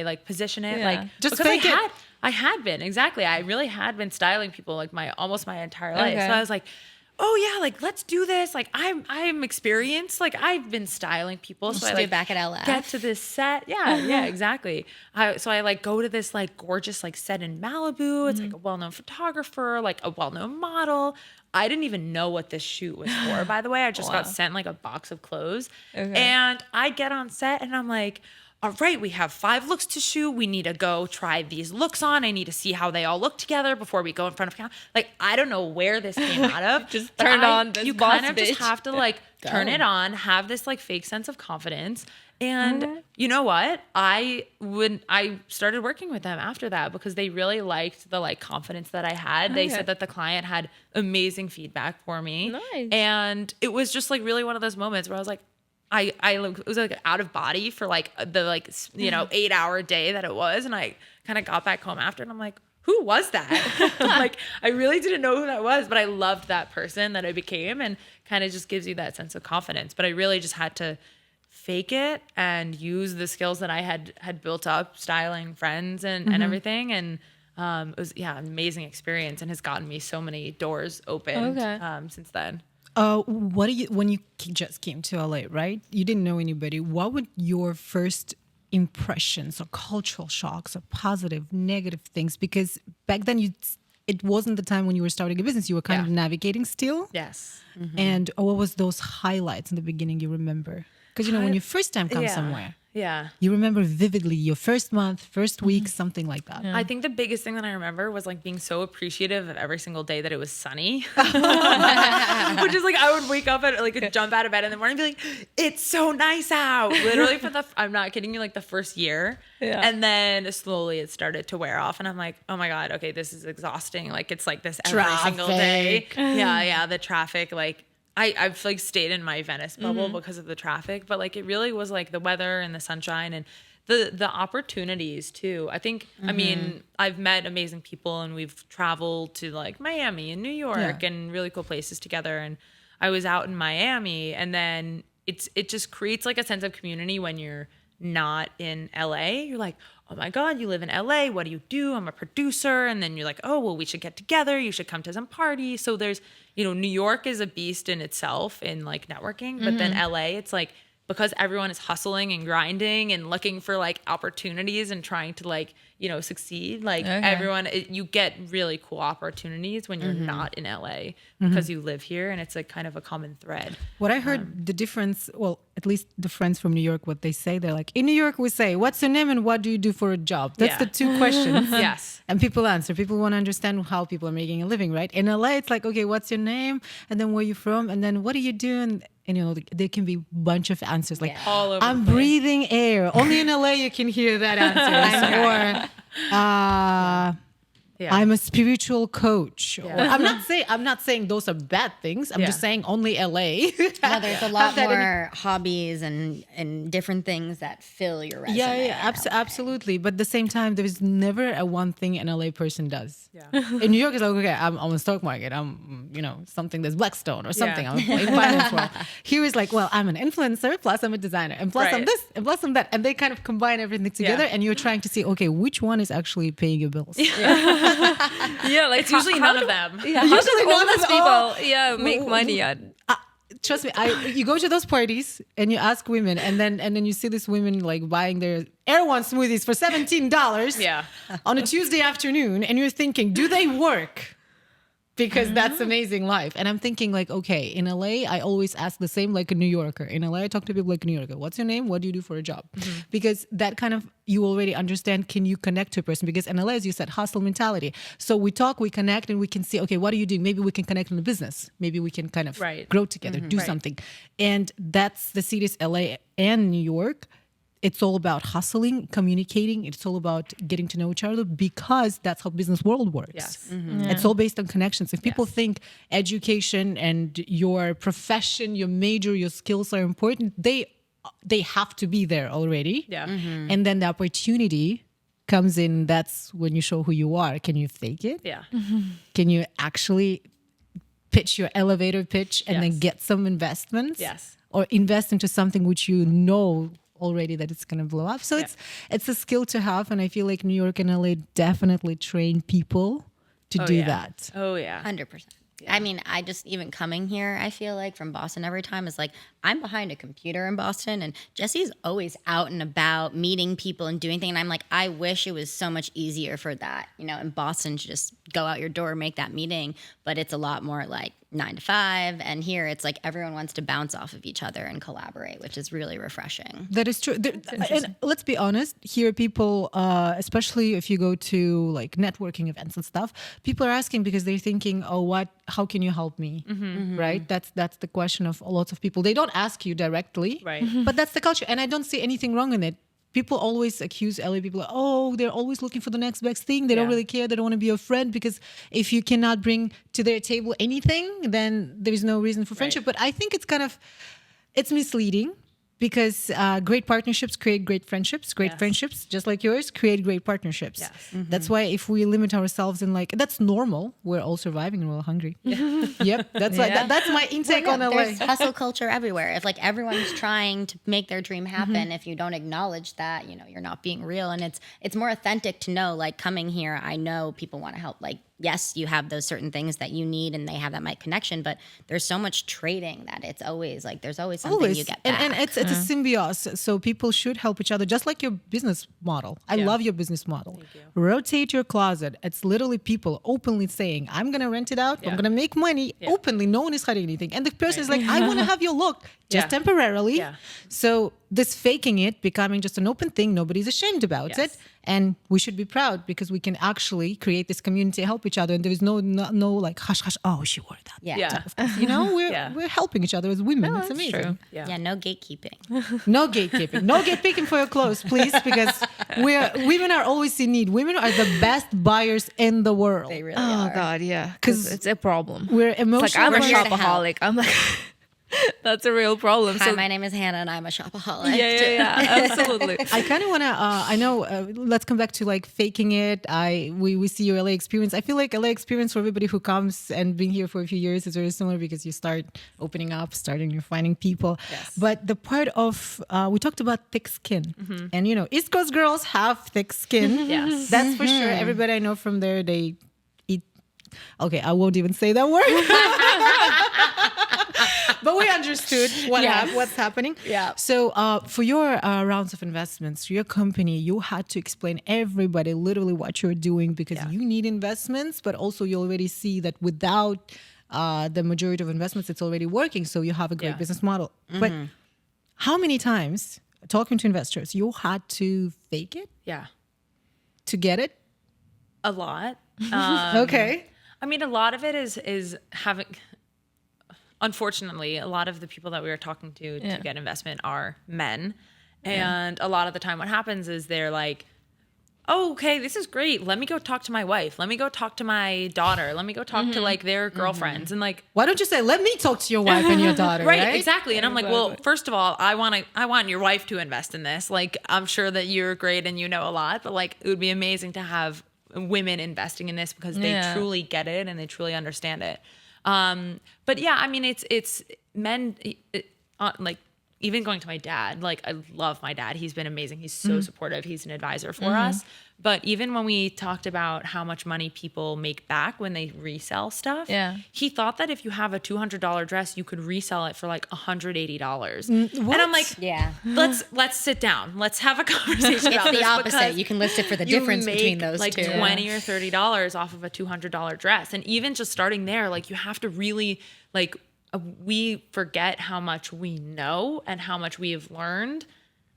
Like, position it. Like, just because fake it. I had been, exactly. I really had been styling people like almost my entire life. So I was like, oh yeah, like let's do this. Like I'm experienced. Like I've been styling people. So I like back at LF. get to this set. Yeah, exactly. So I like go to this like gorgeous like set in Malibu. It's like a well-known photographer, like a well-known model. I didn't even know what this shoot was for, by the way. I just got sent like a box of clothes. And I get on set and I'm like, all right, we have 5 looks to shoot. We need to go try these looks on. I need to see how they all look together before we go in front of camera. Like, I don't know where this came out of. Just turn on this You boss kind of bitch. just have to like turn it on, have this like fake sense of confidence. And you know what? I started working with them after that because they really liked the like confidence that I had. They said that the client had amazing feedback for me. Nice. And it was just like really one of those moments where I was like, it was like out of body for like the 8-hour day that it was. And I kind of got back home after and I'm like, who was that? Like, I really didn't know who that was, but I loved that person that I became, and kind of just gives you that sense of confidence. But I really just had to fake it and use the skills that I had built up styling friends and everything. And it was, an amazing experience and has gotten me so many doors open since then. When you just came to LA, right? You didn't know anybody. What would your first impressions or cultural shocks or positive, negative things? Because back then it wasn't the time when you were starting a business. You were kind of navigating still. Yes. And what was those highlights in the beginning you remember? Because when you first time come somewhere. Yeah. You remember vividly your first month, first week, something like that. I think the biggest thing that I remember was like being so appreciative of every single day that it was sunny. Which is like, I would wake up jump out of bed in the morning and be like, it's so nice out. Literally I'm not kidding you, like the first year. Yeah. And then slowly it started to wear off and I'm like, oh my God, okay, this is exhausting. Like it's like this every single day. Yeah. The traffic, like I've like stayed in my Venice bubble because of the traffic, but like it really was like the weather and the sunshine and the opportunities too. I think, I mean, I've met amazing people and we've traveled to like Miami and New York and really cool places together. And I was out in Miami, and then it just creates like a sense of community when you're not in LA. You're like, oh my God, you live in LA. What do you do? I'm a producer. And then you're like, oh, well, we should get together. You should come to some party. So there's, you know, New York is a beast in itself in like networking, but then LA, it's like, because everyone is hustling and grinding and looking for like opportunities and trying to like, you know, succeed. Like you get really cool opportunities when you're not in LA because you live here, and it's like kind of a common thread. What I heard, the difference, well, at least the friends from New York, what they say, they're like, in New York we say, what's your name and what do you do for a job? That's the two questions. Yes. And people answer. People want to understand how people are making a living, right? In LA, it's like, okay, what's your name? And then where you from? And then what do you do? And you know, there can be a bunch of answers like, all over I'm breathing air. Only in LA you can hear that answer. Or I'm a spiritual coach. Or, I'm not saying those are bad things. I'm just saying only LA. Well, there's a lot more hobbies and different things that fill your resume. Absolutely. But at the same time, there is never a one thing an LA person does. In New York, it's like, okay, I'm on the stock market. I'm, you know, something that's Blackstone or something. I'm in finance world. Here is like, well, I'm an influencer, plus I'm a designer, and plus I'm this, and plus I'm that. And they kind of combine everything together, and you're trying to see, okay, which one is actually paying your bills? Like it's usually none of them. Yeah, how do all these people make money on? Trust me, you go to those parties and you ask women, and then you see these women like buying their Erewhon smoothies for $17 on a Tuesday afternoon, and you're thinking, do they work? Because that's amazing life. And I'm thinking like, okay, in LA, I always ask the same like a New Yorker. In LA, I talk to people like a New Yorker. What's your name? What do you do for a job? Because that kind of, you already understand, can you connect to a person? Because in LA, as you said, hustle mentality. So we talk, we connect, and we can see, okay, what are you doing? Maybe we can connect in the business. Maybe we can kind of grow together, do something. And that's the cities, LA and New York. It's all about hustling, communicating. It's all about getting to know each other, because that's how business world works. Yes. It's all based on connections. If people think education and your profession, your major, your skills are important, they have to be there already. And then the opportunity comes in. That's when you show who you are. Can you fake it? Can you actually pitch your elevator pitch and then get some investments? Or invest into something which you know already that it's going to blow up. So it's a skill to have, and I feel like New York and LA definitely train people to do that. 100%. I mean, I just, even coming here, I feel like from Boston every time is like, I'm behind a computer in Boston, and Jessie's always out and about meeting people and doing things. And I'm like, I wish it was so much easier for that, you know, in Boston to just go out your door, make that meeting. But it's a lot more like 9 to 5. And here it's like everyone wants to bounce off of each other and collaborate, which is really refreshing. That is true. And let's be honest, here people, especially if you go to like networking events and stuff, people are asking because they're thinking, oh, how can you help me? Right? That's the question of lots of people. They don't ask you directly, but that's the culture. And I don't see anything wrong in it. People always accuse LA people, like, oh, they're always looking for the next best thing. They don't really care. They don't want to be your friend, because if you cannot bring to their table anything, then there's no reason for friendship. But I think it's misleading, because great partnerships create great friendships. Great friendships, just like yours, create great partnerships. That's why if we limit ourselves in like, that's normal. We're all surviving and we're all hungry. That's why that's my intake on LA. There's hustle culture everywhere. If like everyone's trying to make their dream happen, if you don't acknowledge that, you know, you're not being real. And it's more authentic to know, like, coming here, I know people want to help. Like, yes, you have those certain things that you need, and they have that connection, but there's so much trading that it's always like, there's always something you get back. And it's a symbiosis. So people should help each other, just like your business model. I love your business model. Rotate your closet. It's literally people openly saying, I'm going to rent it out. I'm going to make money openly. No one is hiding anything. And the person is like, I want to have your look just temporarily. So this faking it, becoming just an open thing, nobody's ashamed about it. And we should be proud, because we can actually create this community, help each other. And there is no like, hush, hush, oh, she wore that. You know, we're helping each other as women. It's amazing. True. No gatekeeping. No gatekeeping. No gatekeeping for your clothes, please, because women are always in need. Women are the best buyers in the world. They really are. Oh, God, yeah. Because it's a problem. We're emotional. It's like, I'm a shopaholic. I'm like... That's a real problem. Hi, my name is Hannah and I'm a shopaholic. Yeah, absolutely. I kind of want to, I know, let's come back to like faking it. We see your LA experience. I feel like LA experience for everybody who comes and been here for a few years is very similar because you start opening up, you're finding people. Yes. But the part of, we talked about thick skin. And you know, East Coast girls have thick skin. Yes. That's for sure. Everybody I know from there, they eat. Okay, I won't even say that word. But we understood what's happening. Yeah. So for your rounds of investments, for your company, you had to explain everybody literally what you're doing because you need investments, but also you already see that without the majority of investments, it's already working. So you have a great business model. But how many times talking to investors, you had to fake it Yeah. to get it? A lot. Okay. I mean, a lot of it is having. Unfortunately, a lot of the people that we are talking to get investment are men. And a lot of the time what happens is they're like, oh, okay, this is great. Let me go talk to my wife. Let me go talk to my daughter. Let me go talk to like their girlfriends. And like, why don't you say, let me talk to your wife and your daughter, right? Exactly. And I'm like, well, first of all, I want your wife to invest in this. Like, I'm sure that you're great and you know a lot, but like, it would be amazing to have women investing in this because they truly get it and they truly understand it. But yeah, I mean, it's men, like even going to my dad, like I love my dad. He's been amazing. He's so supportive. He's an advisor for us. But even when we talked about how much money people make back when they resell stuff, he thought that if you have a $200 dress, you could resell it for like $180. And I'm like, let's sit down. Let's have a conversation about this. It's the opposite. You can list it for the difference between those like two. $20 or $30 off of a $200 dress. And even just starting there, like you have to really like, we forget how much we know and how much we have learned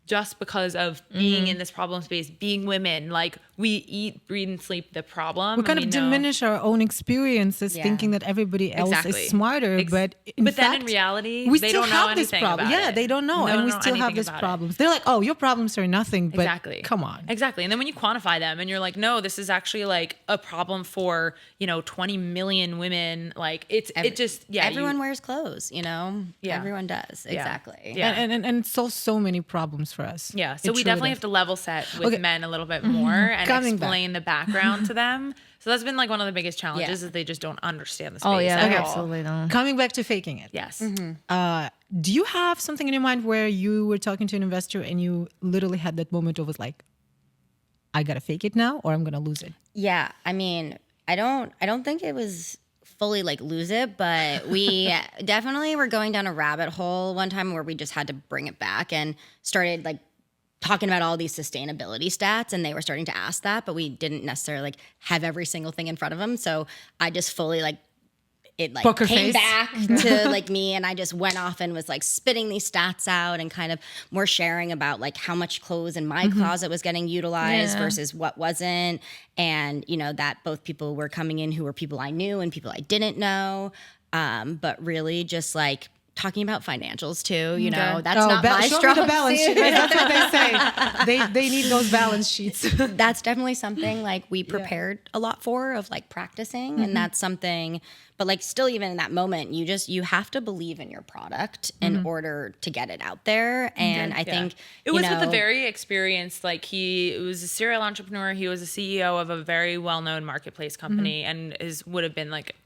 just because of being in this problem space, being women. Like we eat, breathe, and sleep the problem. We kind of diminish our own experiences, thinking that everybody else is smarter. But in fact, then in reality, we they still don't know have this anything problem. about Yeah, it. they don't know, and we still have these problems. They're like, "Oh, your problems are nothing." But come on, exactly. And then when you quantify them, and you're like, "No, this is actually like a problem for 20 million women." Like everyone wears clothes. Everyone does exactly. Yeah, and it solves so many problems for us. Yeah, so we definitely have to level set with men a little bit more and explain the background to them. So that's been like one of the biggest challenges is they just don't understand the space. Oh yeah, at all. absolutely don't. Coming back to faking it. Yes. Do you have something in your mind where you were talking to an investor and you literally had that moment of was like, I gotta fake it now or I'm gonna lose it? Yeah, I mean, I don't think it was fully like lose it, but we definitely were going down a rabbit hole one time where we just had to bring it back and started like talking about all these sustainability stats, and they were starting to ask that, but we didn't necessarily like have every single thing in front of them. So I just fully like it like Poker came face. back to like me, and I just went off and was like spitting these stats out and kind of more sharing about like how much clothes in my closet was getting utilized versus what wasn't. And, that both people were coming in who were people I knew and people I didn't know. But really just like talking about financials too, that's not my show strong me the balance suit. sheet. That's what they say. They need those balance sheets. That's definitely something like we prepared a lot for of like practicing. And that's something, but like still even in that moment, you have to believe in your product in order to get it out there. And I think it was with a very experienced, like he was a serial entrepreneur. He was a CEO of a very well-known marketplace company and would have been like,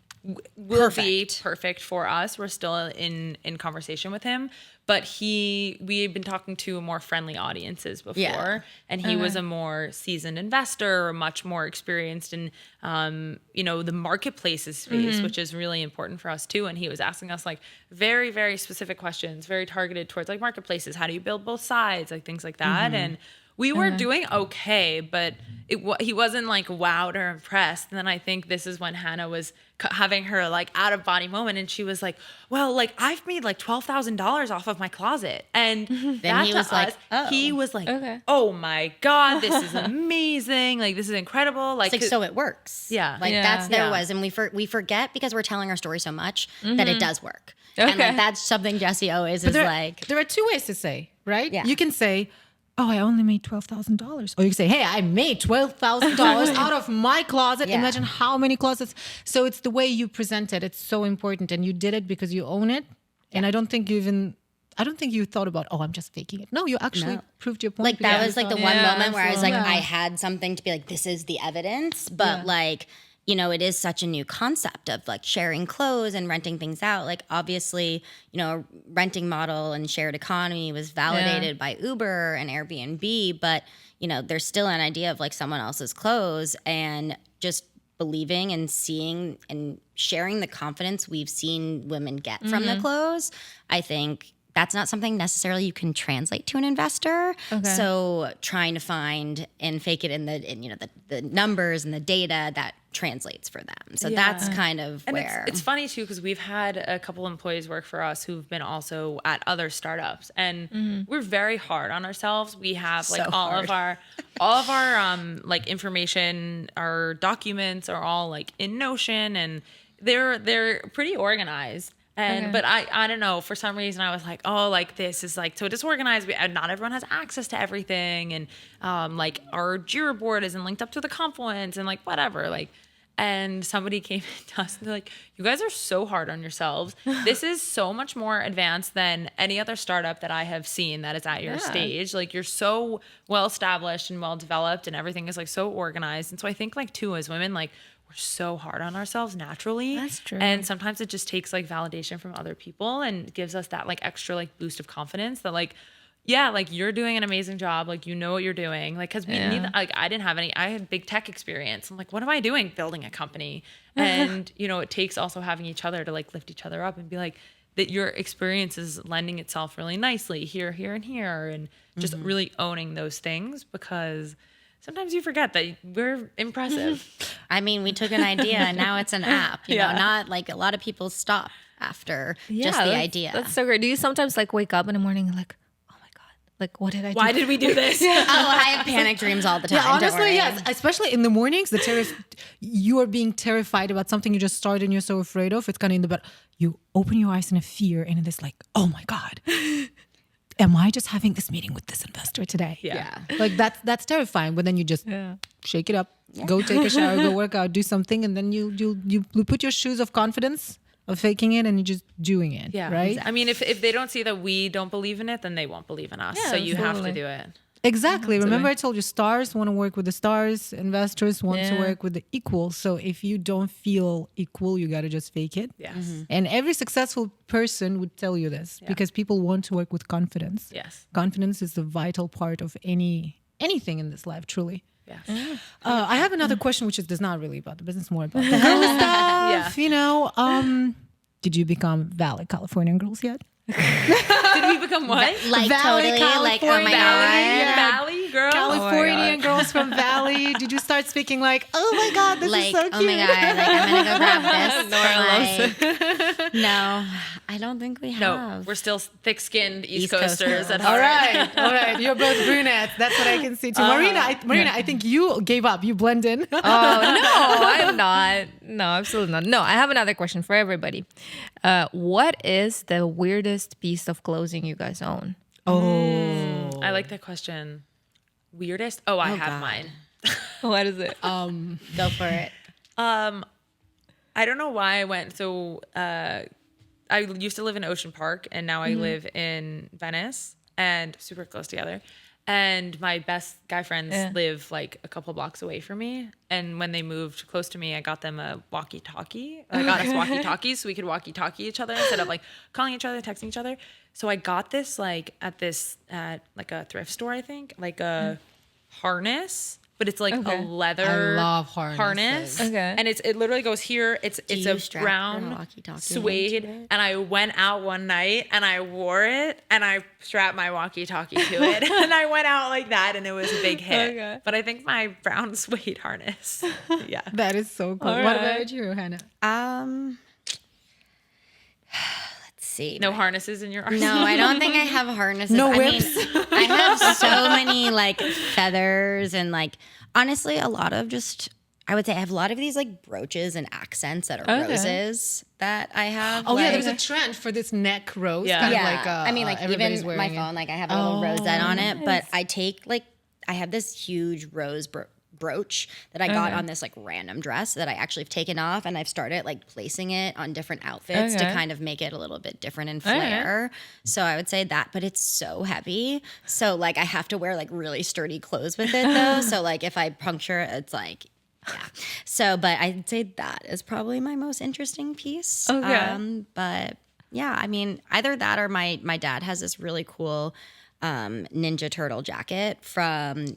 will be perfect for us. We're still in conversation with him, but we had been talking to more friendly audiences before, and he was a more seasoned investor, much more experienced in the marketplaces space, which is really important for us too. And he was asking us like very, very specific questions, very targeted towards like marketplaces. How do you build both sides, like things like that, and we were doing okay, but he wasn't like wowed or impressed. And then I think this is when Hannah was having her like out of body moment, and she was like, "Well, like I've made like $12,000 off of my closet," and then he was like, he was like, "Oh my god, this is amazing! Like this is incredible!" Like, it's like so it works. Yeah, like that's there was, and we forget because we're telling our story so much that it does work. And like that's something Jessie always is like. There are two ways to say, right? Yeah. You can say, "Oh, I only made $12,000," or you can say, "Hey, I made $12,000 out of my closet." Yeah. Imagine how many closets. So it's the way you present it. It's so important, and you did it because you own it, And I don't think you thought about, oh, I'm just faking it. No, you actually proved your point. Like that was like the one moment where I was like, Yeah. I had something to be like, this is the evidence. But like, you know, it is such a new concept of like sharing clothes and renting things out. Like obviously, you know, renting model and shared economy was validated by Uber and Airbnb, but you know, there's still an idea of like someone else's clothes, and just believing and seeing and sharing the confidence we've seen women get from the clothes. I think that's not something necessarily you can translate to an investor. Okay. So trying to find and fake it in the numbers and the data that translates for them. So that's kind of And where it's funny too, because we've had a couple employees work for us who've been also at other startups, and we're very hard on ourselves. We have like So all hard. of our like information, our documents are all like in Notion, and they're pretty organized. And but I don't know, for some reason I was like, oh, like this is like so disorganized. Not everyone has access to everything, and like our Jira board isn't linked up to the Confluence, and like whatever, like. And somebody came to us and they're like, you guys are so hard on yourselves. This is so much more advanced than any other startup that I have seen that is at your stage. Like you're so well established and well developed, and everything is like so organized. And so I think like too, as women, like we're so hard on ourselves naturally. That's true. And sometimes it just takes like validation from other people and gives us that like extra like boost of confidence that like, yeah, like you're doing an amazing job. Like, you know what you're doing. Like, cause we need, like, I had big tech experience. I'm like, what am I doing building a company? And, you know, it takes also having each other to like lift each other up and be like, that your experience is lending itself really nicely here, here, and here. And just really owning those things, because sometimes you forget that we're impressive. I mean, we took an idea and now it's an app, you know, not like a lot of people stop after just the idea. That's so great. Do you sometimes like wake up in the morning and like, oh my God, like what did I do? Why did we do this? Oh, I have panic dreams all the time. Yeah, don't worry. honestly, yes. Especially in the mornings, you are being terrified about something you just started and you're so afraid of. It's kind of in the bed. You open your eyes in a fear, and it's like, oh my God, am I just having this meeting with this investor today? Yeah. Like that's terrifying. But then you just shake it up, go take a shower, go work out, do something, and then you put your shoes of confidence of faking it, and you're just doing it. Yeah. Right. I mean, if they don't see that we don't believe in it, then they won't believe in us. Yeah, so you have to absolutely. do it. Exactly. Remember I told you stars want to work with the stars, investors want to work with the equal. So if you don't feel equal, you got to just fake it. Yes. And every successful person would tell you this, because people want to work with confidence. Yes. Confidence is the vital part of anything in this life, truly. Yes. I have another question, which is not really about the business, more about the girl stuff. You know, did you become valid Californian girls yet? Did we become what? Like Valley, totally, like oh my California. God. Valley girl. Californian girls from Valley. Did you start speaking like, oh my God, this is Like, so cute? oh my God, like I'm gonna go grab this. Like, no, I don't think we have. No, we're still thick-skinned East East Coast Coasters girls. at All heart. right. You're both brunettes. That's what I can see too. Marina, I think you gave up. You blend in. Oh, no, I'm not. No, absolutely not. No, I have another question for everybody. What is the weirdest piece of clothing you guys own? I like that question. Weirdest? Oh, I have mine. What is it? Go for it. I don't know why I went. So I used to live in Ocean Park, and now I live in Venice, and super close together. And my best guy friends live like a couple blocks away from me. And when they moved close to me, I got them a walkie-talkie. I got us walkie-talkies so we could walkie-talkie each other instead of like calling each other, texting each other. So I got this like at like a thrift store, I think, like a harness. But it's like a leather I love harness. harnesses. Okay. And it literally goes here. It's you a strap your brown walkie-talkie suede. into it? And I went out one night and I wore it and I strapped my walkie-talkie to it. And I went out like that, and it was a big hit. Okay. But I think my brown suede harness. Yeah. That is so cool. All What right. about you, Hannah? Let's see. No harnesses in your arsenal? No, I don't think I have harnesses. No I whips? mean, I have so many like feathers and like honestly a lot of I would say I have a lot of these like brooches and accents that are roses that I have. Oh, yeah, like- there's a trend for this neck rose. Yeah. Kind yeah. of like, I mean, like everybody's even wearing my it. phone, like I have a little rosette on it, but I take like I have this huge rose brooch that I got on this like random dress that I actually have taken off, and I've started like placing it on different outfits to kind of make it a little bit different in flair. So I would say that, but it's so heavy. So like I have to wear like really sturdy clothes with it though. So like if I puncture, it's like, yeah. So, but I'd say that is probably my most interesting piece. But yeah, I mean, either that or my dad has this really cool Ninja Turtle jacket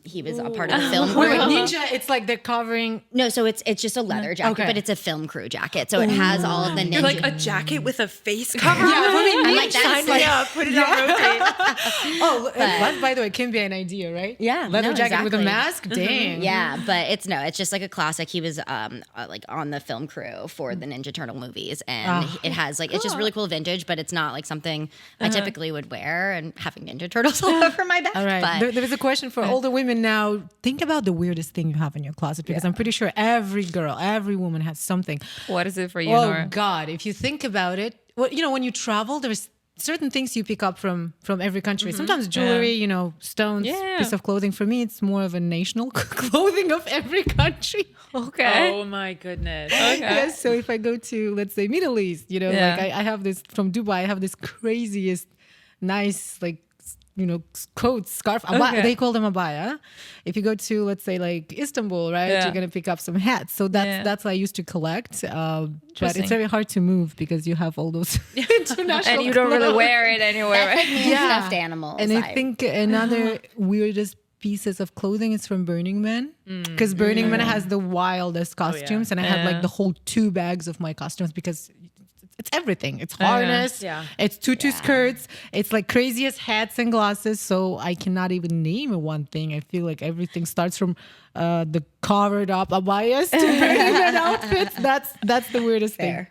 he was a part of the film crew. Ninja, it's like they're covering. No, so it's just a leather jacket, but it's a film crew jacket. So it has all of the ninja. Like a jacket with a face cover. I'm like, that's like, put it on rotate. That, by the way, can be an idea, right? Yeah, leather jacket with a mask. Dang. Yeah, but it's just like a classic. He was like on the film crew for the Ninja Turtle movies, and it has like it's just really cool vintage, but it's not like something I typically would wear. And having Ninja Turtles all over my back. All right. There is a question for older women now. Think about the weirdest thing you have in your closet, because I'm pretty sure every girl, every woman has something. What is it for you, Nora? God, if you think about it, well, when you travel, there's certain things you pick up from every country. Sometimes jewelry, stones, piece of clothing. For me, it's more of a national clothing of every country. Okay. Oh my goodness. Okay. Yes, so if I go to, let's say, Middle East, like I have this from Dubai. I have this craziest, nice, like, coat, scarf. They call them abaya. If you go to, let's say, like Istanbul, right, you're gonna pick up some hats. So that's what I used to collect. But it's very hard to move because you have all those international and you don't really wear it anywhere. That's like stuffed animals. And I think another weirdest pieces of clothing is from Burning Man, because Burning Man has the wildest costumes, and I had like the whole 2 bags of my costumes because it's everything. It's harness. It's tutu skirts. It's like craziest hats and glasses. So I cannot even name one thing. I feel like everything starts from the covered up abayas to Burning Man outfits. That's the weirdest thing.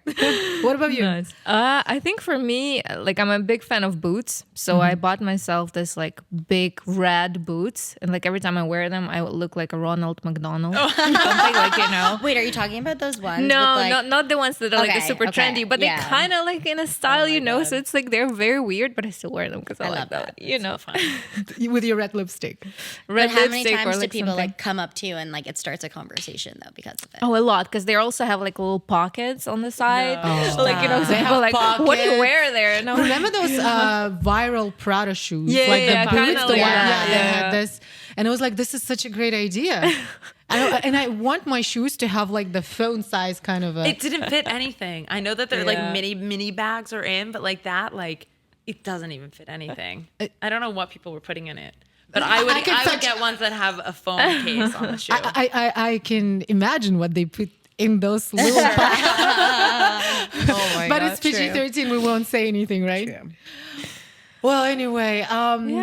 What about you? Nice. I think for me, like I'm a big fan of boots. So I bought myself this like big red boots, and like every time I wear them, I look like a Ronald McDonald. Something like, Wait, are you talking about those ones? No, with like... not the ones that are like the super trendy, but they kind of like in a style, So it's like they're very weird, but I still wear them because I like that. Fun. With your red lipstick. But how many times do people like come up to you and like it starts a conversation though because of it? Oh, a lot, because they also have like little pockets on the side. No. Like some people like, pockets. What do you wear there? No. Remember those viral Prada shoes? Yeah, like the boots, the one. They had this, and it was like, this is such a great idea. And I want my shoes to have like the phone size kind of a. It didn't fit anything. I know that they're like mini bags are in, but like that, like it doesn't even fit anything. I don't know what people were putting in it. But I would get ones that have a foam case on the shoe. I can imagine what they put in those little pockets. Oh my but God, it's PG-13. We won't say anything, right? True. Well, anyway,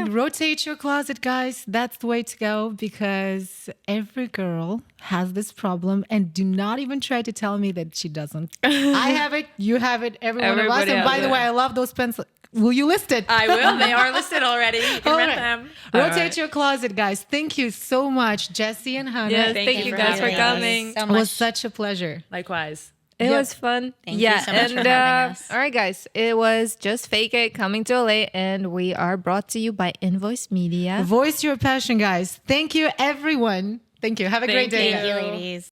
rotate your closet, guys. That's the way to go, because every girl has this problem, and do not even try to tell me that she doesn't. I have it. You have it. Every one of us. And by the way, I love those pencils. Will you list it? I will. They are listed already. You can rent them. Rotate your closet, guys. Thank you so much, Jessie and Hannah. Yes, thank you guys for coming. So it was such a pleasure. Likewise. It was fun. Thank you so much for having us. All right, guys. It was Just Fake It coming to LA, and we are brought to you by Invoice Media. Voice your passion, guys. Thank you, everyone. Thank you. Have a great day. Thank you, ladies.